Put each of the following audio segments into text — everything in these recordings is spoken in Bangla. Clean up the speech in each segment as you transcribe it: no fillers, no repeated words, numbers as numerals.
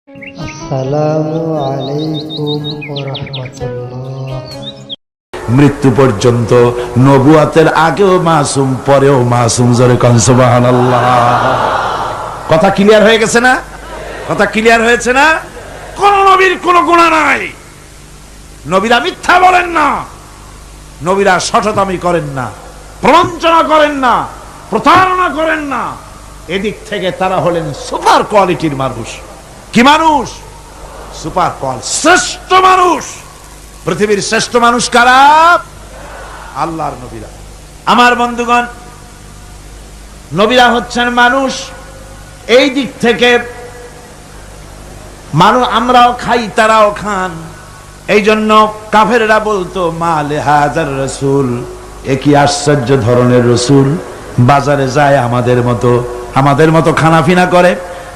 আসসালামু আলাইকুম ওয়া রাহমাতুল্লাহ। মৃত্যু পর্যন্ত, নবুয়াতের আগেও মাসুম, পরেও মাসুম। জোরে কোন সুবহানাল্লাহ। কথা ক্লিয়ার হয়ে গেছে না? কথা ক্লিয়ার হয়েছে না? কোন নবীর কোন গুনাহ নাই। নবীরা মিথ্যা বলেন না, নবীরা শঠতামি করেন না, প্রবঞ্চনা করেন না, প্রতারণা করেন না। এদিক থেকে তারা হলেন সুপার কোয়ালিটির মানুষ। কি মানুষ? সুপার কোয়ালিটি, শ্রেষ্ঠ মানুষ। পৃথিবীর শ্রেষ্ঠ মানুষ কারা? আল্লাহর নবীরা। আমার বন্ধুগণ, নবীরা হচ্ছেন মানুষ। এই দিক থেকে মানুষ, আমরাও খাই তারাও খান। এই জন্য কাফেররা বলতো মা লিহাজার রাসূল, এ কি আশ্চর্য ধরনের রসুল, বাজারে যায় আমাদের মতো খানাফিনা করে,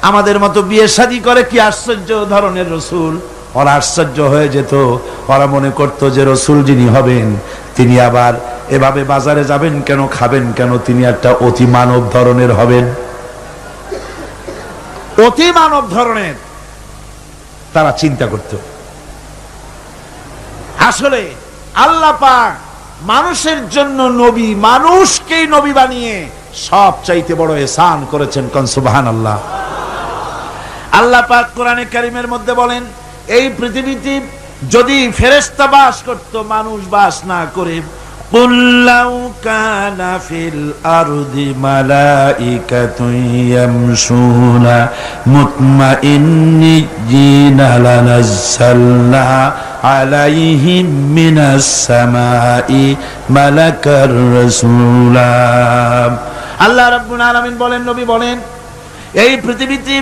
আমাদের মতো বিয়ে শাদী করে, কি আশ্চর্য ধরনের রসুল। ওরা আশ্চর্য হয়ে যেত। ওরা মনে করত যে রসুল যিনি হবেন তিনি আবার এভাবে বাজারে যাবেন কেন, খাবেন কেন, তিনি একটা অতি মানব ধরনের হবেন, অতি মানব ধরনের তারা চিন্তা করত। আসলে আল্লাহ পাক মানুষের জন্য নবী, মানুষকেই নবী বানিয়ে সব চাইতে বড় ihsan করেছেন। কোন সুবহানাল্লাহ। আল্লাহ পাক কোরআনে কারীমের মধ্যে বলেন, এই পৃথিবীতে যদি ফেরেশতা বাস করত, মানুষ বাস না করে, কুল লাউ কানা ফিল আরদি মালাইকাতুন ইয়ামশুনা মুতমাইন্নিনা লানাজ্জালনা আলাইহিম মিনাস সামাই মালাকার রাসূলা। আল্লাহ রাব্বুল আলামিন বলেন, নবী বলেন, এই পৃথিবীতে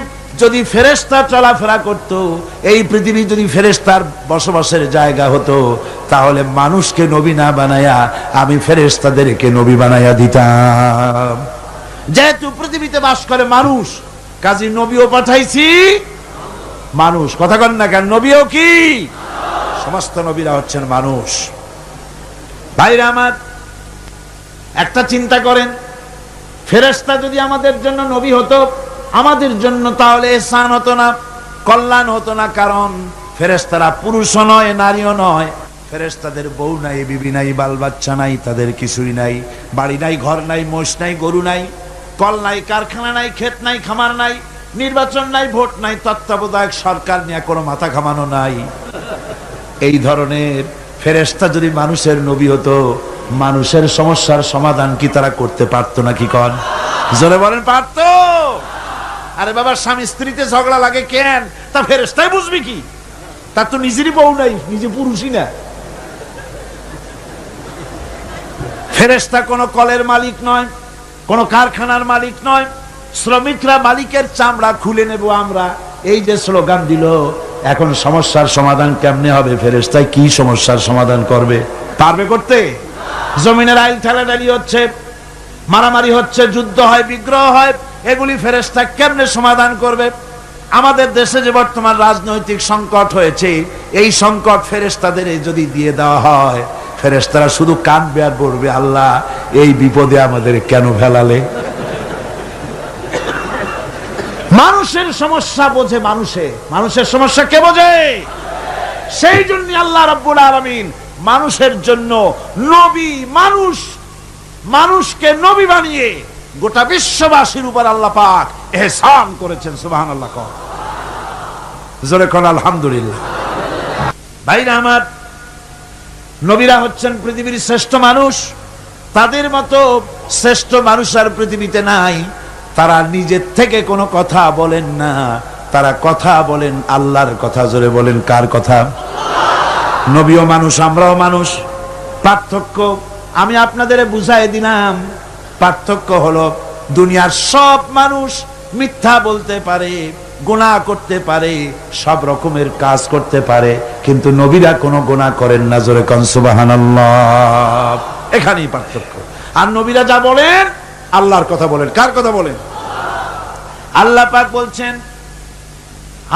যদি ফেরেশতা চলাফেরা করত, এই পৃথিবী যদি ফেরেশতার বসবাসের জায়গা হতো, তাহলে মানুষকে নবী না বানায়া আমি ফেরেশতাদেরকে নবী বানায়া দিতাম। যেহেতু পৃথিবীতে বাস করে মানুষ, কাজী নবীও পাঠাইছি মানুষ। কথা কন না কেন? নবীও কি? সমস্ত নবীরা হচ্ছেন মানুষ। ভাইরা আমার, একটা চিন্তা করেন, ফেরেশতা যদি আমাদের জন্য নবী হতো, আমাদের জন্য তাহলে ihsan হতো না, কল্যাণ হতো না। কারণ ফেরেশতারা পুরুষও নয়, নারীও নয়। ফেরেশতাদের বউ নাই, বিবি নাই, বাল বাচ্চা নাই, তাদের কিছুই নাই, বাড়ি নাই, ঘর নাই, মোষ নাই, গরু নাই, কল নাই, কারখানা নাই, ক্ষেত নাই, খামার নাই, নির্বাচন নাই, ভোট নাই, তত্ত্বাবধায়ক সরকার নিয়ে কোনো মাথা ঘামানো নাই। এই ধরনের ফেরেশতা যদি মানুষের নবী হতো, মানুষের সমস্যার সমাধান কি তারা করতে পারতো নাকি? কন জোরে বলেন, পারতো? আরে বাবা, স্বামী স্ত্রীতে ঝগড়া লাগে কেন? তা ফেরেশতাই বুঝবি কি? তার তো নিজেরই বউ নাই, নিজে পুরুষই না। ফেরেশতা কোনো কলের মালিক নয়, কোনো কারখানার মালিক নয়। শ্রমিকরা মালিকের চামড়া খুলে নেব আমরা, এই যে স্লোগান দিল, এখন সমস্যার সমাধান কেমনে হবে? ফেরেশতাই কি সমস্যার সমাধান করবে? পারবে করতে? জমিনের আইল ঠেলাঠেলি হচ্ছে, মারামারি হচ্ছে, যুদ্ধ হয়, বিগ্রহ হয়, এগুলি ফেরেশতা কেমনে সমাধান করবে? আমাদের দেশে যে বর্তমান রাজনৈতিক সংকট হয়েছে, এই সংকট ফেরেশতাদের যদি দিয়ে দেওয়া হয়, ফেরেশতারা শুধু কাঁদবে আর বলবে, আল্লাহ এই বিপদে আমাদের কেন ফেলালে? মানুষের সমস্যা বোঝে মানুষের সমস্যা কে বোঝে? সেই জন্য আল্লাহ রাব্বুল আলামিন মানুষের জন্য নবী, মানুষকে নবী বানিয়ে গোটা বিশ্ববাসীর উপর আল্লাহ পাক ihsan করেছেন। সুবহানাল্লাহ। জোরে কোন আলহামদুলিল্লাহ। ভাইরা আমার, নবীরা হচ্ছেন পৃথিবীর শ্রেষ্ঠ মানুষ। তাদের মতো শ্রেষ্ঠ মানুষ আর পৃথিবীতে নাই। তারা নিজের থেকে কোনো কথা বলেন না, তারা কথা বলেন আল্লাহর কথা। জোরে বলেন, কার কথা? নবীও মানুষ, আমরাও মানুষ। পার্থক্য আমি আপনাদের বুঝাই দিলাম। পার্থক্য হলো, দুনিয়ার সব মানুষ মিথ্যা বলতে পারে, গুনাহ করতে পারে, সব রকমের কাজ করতে পারে, কিন্তু নবীরা কোনো গুনাহ করেন না। জোরে কোন সুবহানাল্লাহ। এখানেই পার্থক্য। আর নবীরা যা বলেন আল্লাহর কথা বলেন। কার কথা বলেন? আল্লাহ পাক বলছেন,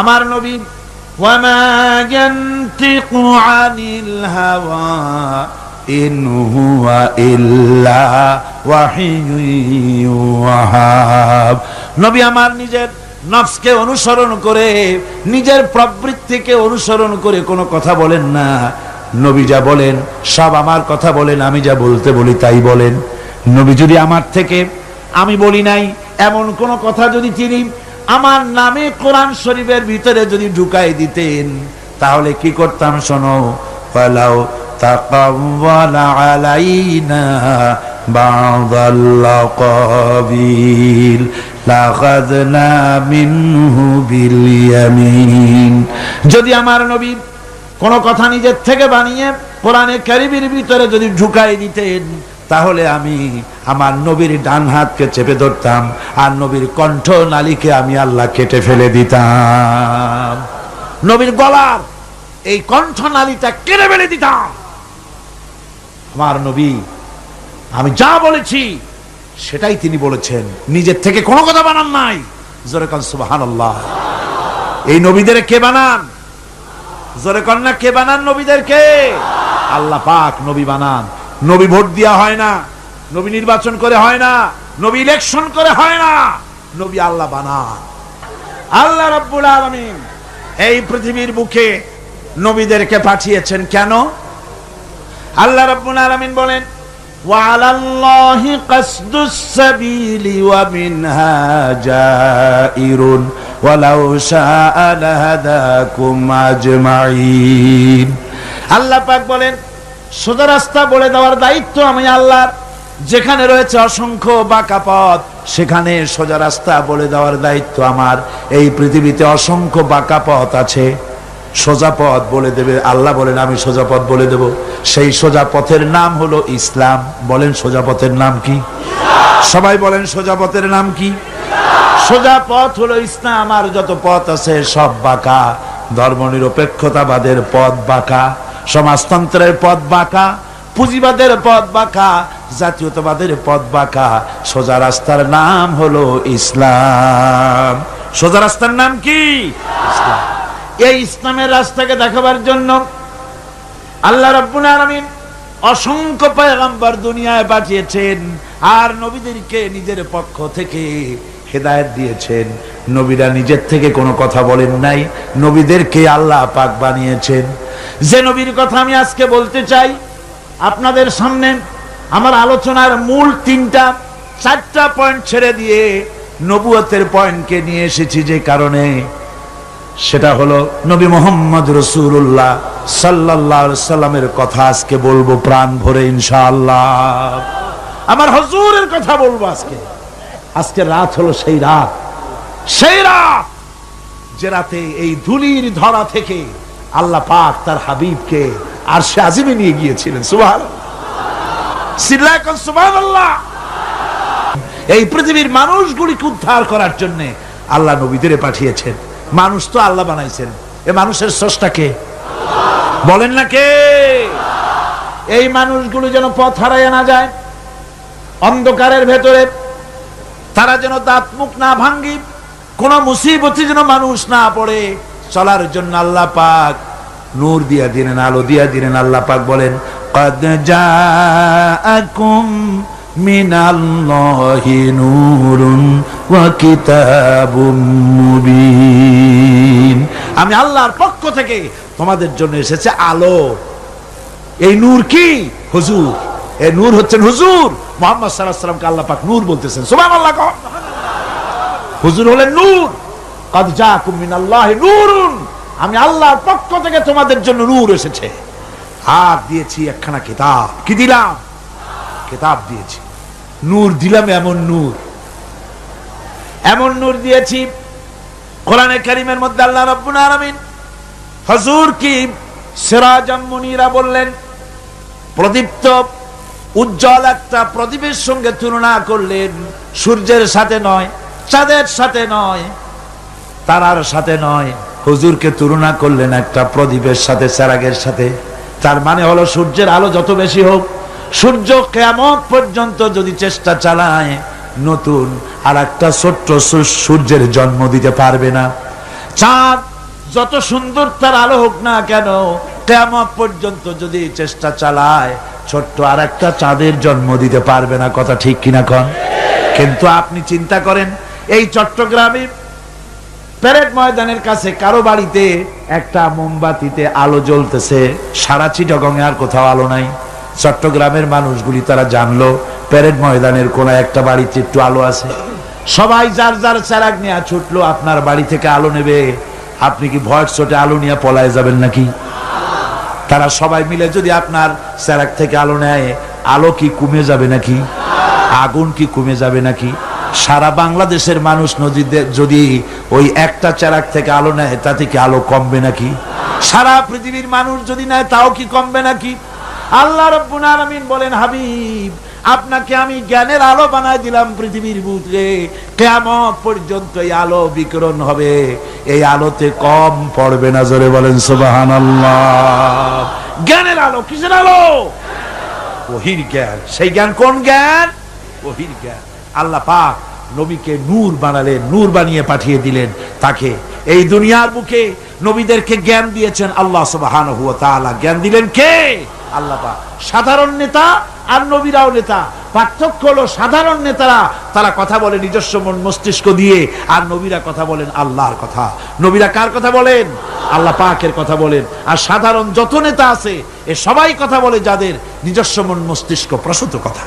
আমার নবী, ওয়ামা ইয়ানতিকু আনিল হাওয়া ইন হুয়া ইল্লা ওয়াহিয়ুন ইউহা। নবী আমার নিজের নফসকে অনুসরণ করে, নিজের প্রবৃত্তিকে অনুসরণ করে কোনো কথা বলেন না। নবী যা বলেন সব আমার কথা বলেন, আমি যা বলতে বলি তাই বলেন। নবী যদি আমার থেকে আমি বলি নাই এমন কোন কথা যদি তিনি আমার নামে কোরআন শরীফের ভিতরে যদি ঢুকাই দিতেন, তাহলে কি করতাম শোনো, ফালাউ তাকাওয়ালা আলাইনা বা'দাল লাকাবিল লাখাযনা মিনহু বিল ইয়ামিন। যদি আমার নবী কোন কথা নিজের থেকে বানিয়ে কোরআনে কারীমের ভিতরে যদি ঢুকাই দিতেন, তাহলে আমি আমার নবীর ডান হাতকে চেপে ধরতাম আর নবীর কণ্ঠ নালীকে আমি আল্লাহ কেটে ফেলে দিতাম। নবীর গলার এই কণ্ঠ নালীটা কেটে ফেলে দিতাম। আমার নবী আমি যা বলেছি সেটাই তিনি বলেছেন, নিজের থেকে কোনো কথা বানান নাই। জোরে কান সুবহানাল্লাহ। এই নবীদের কে বানান? জোরে কান না, কে বানান নবীদেরকে? আল্লাহ পাক নবী বানান। নবী ভোট দিয়া হয় না, নবী নির্বাচন করে হয় না, নবী ইলেকশন করে হয় না, নবী আল্লাহ বানান। আল্লাহ রাব্বুল আলামিন এই পৃথিবীর বুকে নবীদেরকে পাঠিয়েছেন কেন? আল্লাহ রাব্বুল আলামিন বলেন, ওয়া আলাল্লাহি কাসদুস সাবিলি ওয়া মিনহা জাইরুন ওয়ালাউ শাআ লাহাদাকুম আজমাইন। আল্লাহ পাক বলেন, সোজা রাস্তা বলে দেওয়ার দায়িত্ব আমি আল্লাহর। যেখানে রয়েছে অসংখ্য বাঁকা পথ, সেখানে সোজা রাস্তা বলে দেওয়ার দায়িত্ব আমার। এই পৃথিবীতে অসংখ্য বাঁকা পথ আছে, সোজা পথ বলে দেবে আল্লাহ বলেন, আমি সোজা পথ বলে দেব। সেই সোজা পথের নাম হলো ইসলাম। বলেন সোজা পথের নাম কি? সবাই বলেন সোজা পথের নাম কি? সোজা পথ হলো ইসলাম। আর যত পথ আছে সব বাঁকা। ধর্মনিরপেক্ষতাবাদের পথ বাঁকা, সমাজতন্ত্রের পথ বাঁকা, পুঁজিবাদের পথ বাঁকা, জাতীয়তাবাদের পথ বাঁকা। সোজা রাস্তার নাম হলো ইসলাম। সোজা রাস্তার নাম কি? ইসলাম। এই ইসলামের রাস্তাকে দেখাবার জন্য আল্লাহ রাব্বুল আলামিন অসংখ্য পয়গম্বর দুনিয়ায় পাঠিয়েছেন আর নবীদেরকে নিজের পক্ষ থেকে হেদায়েত দিয়েছেন। নবীরা নিজের থেকে কোনো কথা বলেন নাই, নবীদেরকে আল্লাহ পাক বানিয়েছেন। যে নবীর কথা আমি আজকে বলতে চাই আপনাদের সামনে, আমার আলোচনার মূল চারটা পয়েন্ট ছেড়ে দিয়ে নবুয়তের পয়েন্টকে নিয়ে এসেছি। যে কারণে সেটা হলো নবী মুহাম্মদ রাসূলুল্লাহ সাল্লাল্লাহু আলাইহি সাল্লামের কথা আজকে বলবো প্রাণ ভরে ইনশাআল্লাহ। আমার হুজুরের কথা বলবো আজকে। আজকে রাত হলো সেই রাত যে রাতে এই ধুলির ধরা থেকে আল্লাহ পাক তার হাবিবকে আরশে আজিমে নিয়ে গিয়েছিলেন। সুবহানাল্লাহ, সিল্লাকান সুবহানাল্লাহ। এই পৃথিবীর মানুষগুলিকে উদ্ধার করার জন্য আল্লাহ নবীদের পাঠিয়েছেন। মানুষ তো আল্লাহ বানাইছেন, এ মানুষের স্রষ্টা কে? বলেন না কে? এই মানুষগুলো যেন পথ হারাইয়া না যায়, অন্ধকারের ভেতরে তারা যেন দাঁত মুখ না ভাঙ্গি, কোন মুসিবতে যেন মানুষ না পড়ে, চলার জন্য আল্লাহ পাক নূর দিয়া দিলেন, আলো দিয়া দিলেন। আল্লাহ পাক বলেন, قد جاءكم من الله نور وكتاب مبين। আমি আল্লাহর পক্ষ থেকে তোমাদের জন্য এসেছে আলো। এই নূর কি? হুজুর। এই নূর হচ্ছেন হুজুর মুহাম্মদ সাল্লাল্লাহু আলাইহি ওয়াসাল্লামকে আল্লাহ পাক নূর বলতেছেন। সুবহানাল্লাহ। হুজুর হলেন নূর। قد جاءكم من الله نور। আমি আল্লাহর পক্ষ থেকে তোমাদের জন্য নূর এসেছে। আর দিয়েছি একখানা কিতাব। কি দিলাম? কিতাব দিয়েছি। নূর দিলাম, এমন নূর দিয়েছি। কোরআনে কারীমের মধ্যে আল্লাহ রাব্বুল আলামিন হুজুর কি সিরাজাম মুনীরা বললেন। প্রদীপ্ত উজ্জ্বল একটা প্রদীপের সঙ্গে তুলনা করলেন। সূর্যের সাথে নয়, চাঁদের সাথে নয়, তারার সাথে নয়, হুজুরকে তুলনা করলেন একটা প্রদীপের সাথে, চেরাগের সাথে। তার মানে হলো সূর্যের আলো যত বেশি হোক, সূর্য কিয়ামত পর্যন্ত যদি চেষ্টা চালায়, নতুন আর একটা ছোট্ট সূর্যের জন্ম দিতে পারবে না। চাঁদ যত সুন্দর তার আলো হোক না কেন, কিয়ামত পর্যন্ত যদি চেষ্টা চালায়, ছোট্ট আর একটা চাঁদের জন্ম দিতে পারবে না। কথা ঠিক কিনা কন? কিন্তু আপনি চিন্তা করেন, এই চট্টগ্রামে প্যারেড ময়দানের কাছে কারো বাড়িতে একটা মোমবাতিতে আলো জ্বলতেছে, সারা চিটাগংয়ে আর কোথাও আলো নাই। চট্টগ্রামের মানুষগুলি তারা জানলো প্যারেড ময়দানের কোন একটা বাড়িতে একটু আলো আছে। সবাই যার যার চেরাগ নিয়ে ছুটলো আপনার বাড়ি থেকে আলো নেবে। আপনি কি ভয়ের চোটে আলো নিয়ে পলায় যাবেন নাকি? তারা সবাই মিলে যদি আপনার চেরাগ থেকে আলো নেয়, আলো কি কমে যাবে নাকি? আগুন কি কমে যাবে নাকি? সারা বাংলাদেশের মানুষ যদি ওই একটা চেরাগ থেকে আলো নেয়, তাতে কি আলো কমবে নাকি? সারা পৃথিবীর মানুষ যদি নেয়, তাও কি কমবে নাকি? আল্লাহ রাব্বুল আলামিন বলেন, হাবিব আপনাকে আমি জ্ঞানের আলো বানায় দিলাম পৃথিবীর বুকে, কিয়ামত পর্যন্ত এই আলো বিকিরণ হবে, এই আলোতে কম পড়বে না। জোরে বলেন সুবহানাল্লাহ। জ্ঞানের আলো, কিসের আলো? ওহির জ্ঞান। সেই জ্ঞান কোন জ্ঞান? ওহির জ্ঞান। আল্লাহ পাক নবীকে নূর বানালেন, নূর বানিয়ে পাঠিয়ে দিলেন তাকে। এই দুনিয়ার বুকে নবীদেরকে জ্ঞান দিয়েছেন আল্লাহ সুবহানাহু ওয়া তাআলা। জ্ঞান দিলেন কে? আল্লাহ পাক। সাধারণ নেতা আর নবীরাও নেতা। পার্থক্য হলো সাধারণ নেতারা তারা কথা বলে নিজস্ব মন মস্তিষ্ক দিয়ে, আর নবীরা কথা বলেন আল্লাহর কথা। নবীরা কার কথা বলেন? আল্লাহ পাকের কথা বলেন। আর সাধারণ যত নেতা আছে এ সবাই কথা বলে যাদের নিজস্ব মন মস্তিষ্ক প্রসূত কথা।